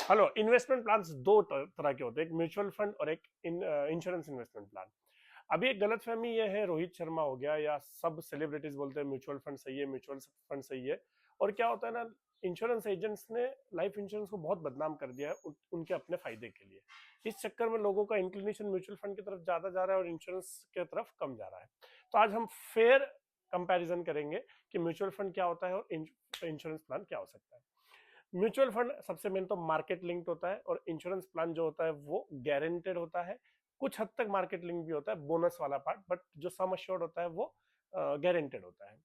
Hello, investment plans दो तरह के होते हैं, एक म्यूचुअल फंड और एक इंश्योरेंस इन्वेस्टमेंट प्लान। अभी एक गलतफहमी ये है, रोहित शर्मा हो गया या सब सेलिब्रिटीज बोलते हैं म्यूचुअल फंड सही है, म्यूचुअल फंड सही है। और क्या होता है ना, इंश्योरेंस एजेंट्स ने लाइफ इंश्योरेंस को बहुत बदनाम कर दिया है उनके अपने फायदे के लिए। इस चक्कर में लोगों का इंक्लिनेशन म्यूचुअल फंड की तरफ ज्यादा जा रहा है और इंश्योरेंस की तरफ कम जा रहा है। तो आज हम फेयर कंपैरिजन करेंगे कि म्यूचुअल फंड क्या होता है और इंश्योरेंस प्लान क्या हो सकता है। म्यूचुअल फंड सबसे मेन तो मार्केट लिंक्ड होता है और इंश्योरेंस प्लान जो होता है वो गारंटेड होता है। कुछ हद तक मार्केट लिंक भी होता है, बोनस वाला पार्ट, बट जो सम अश्योर्ड होता है वो गारंटेड होता है।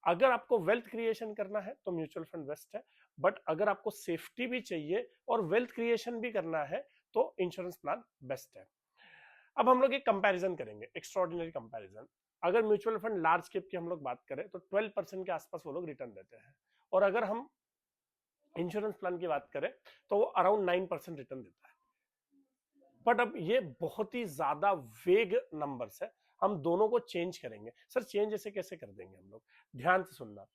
अगर आपको वेल्थ क्रिएशन करना है तो म्यूचुअल फंड बेस्ट है, बट अगर आपको सेफ्टी भी चाहिए और वेल्थ क्रिएशन भी करना है तो इंश्योरेंस प्लान बेस्ट है। अब हम लोग एक कंपैरिजन करेंगे, एक्स्ट्रॉर्डिनरी कंपैरिजन। अगर म्यूचुअल फंड लार्ज कैप की हम लोग बात करें तो 12% के आसपास वो लोग रिटर्न देते हैं, और अगर हम इंश्योरेंस प्लान की बात करें तो वो अराउंड 9% रिटर्न देता है। बट अब ये बहुत ही ज्यादा वेग नंबर्स है, हम दोनों को चेंज करेंगे। सर चेंज ऐसे कैसे कर देंगे हम लोग? ध्यान से सुनना।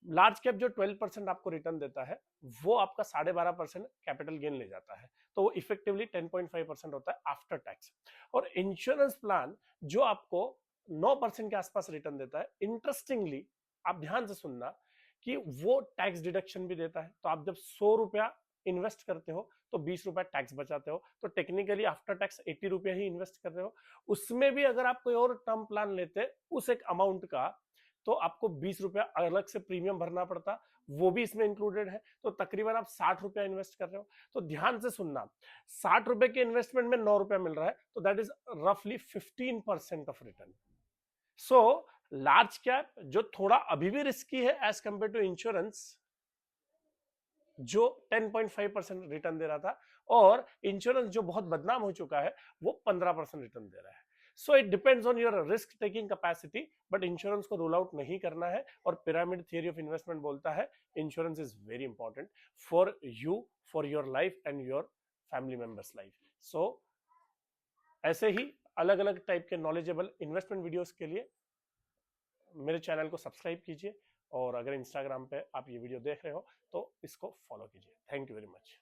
लार्ज कैप जो 12% आपको रिटर्न देता है वो आपका 12.5% कैपिटल गेन ले जाता है, तो वो इफेक्टिवली 10.5% होता है आफ्टर टैक्स। और इंश्योरेंस प्लान जो आपको 9% के आसपास रिटर्न देता है, इंटरेस्टिंगली आप ध्यान से सुनना कि वो टैक्स डिडक्शन भी देता है। तो आप जब 100 रुपया इन्वेस्ट करते हो तो 20 रुपया टैक्स बचाते हो, तो टेक्निकली आफ्टर टैक्स 80 रुपया ही इन्वेस्ट कर रहे हो। उसमें भी अगर आप कोई और टर्म प्लान लेते उस एक अमाउंट का, तो आपको 20 रुपया अलग से प्रीमियम भरना पड़ता, वो भी इसमें इंक्लूडेड है। तो तकरीबन आप 60 रुपया इन्वेस्ट कर रहे हो। तो ध्यान से सुनना, 60 रुपए के इन्वेस्टमेंट में 9 रुपया मिल रहा है, तो दैट इज रफली 15% of return. So large cap जो थोड़ा अभी भी रिस्की है एज कंपेयर टू इंश्योरेंस, जो 10.5% रिटर्न दे रहा था, और इंश्योरेंस जो बहुत बदनाम हो चुका है वो 15% रिटर्न दे रहा है। So it depends on your risk taking capacity, but insurance को रूल आउट नहीं करना है। और पिरामिड थियरी ऑफ इन्वेस्टमेंट बोलता है insurance is very important for you, for your life and your family members life. So ऐसे ही अलग अलग टाइप के नॉलेजेबल इन्वेस्टमेंट वीडियोस के लिए मेरे चैनल को सब्सक्राइब कीजिए, और अगर इंस्टाग्राम पे आप ये वीडियो देख रहे हो तो इसको फॉलो कीजिए। Thank you very much.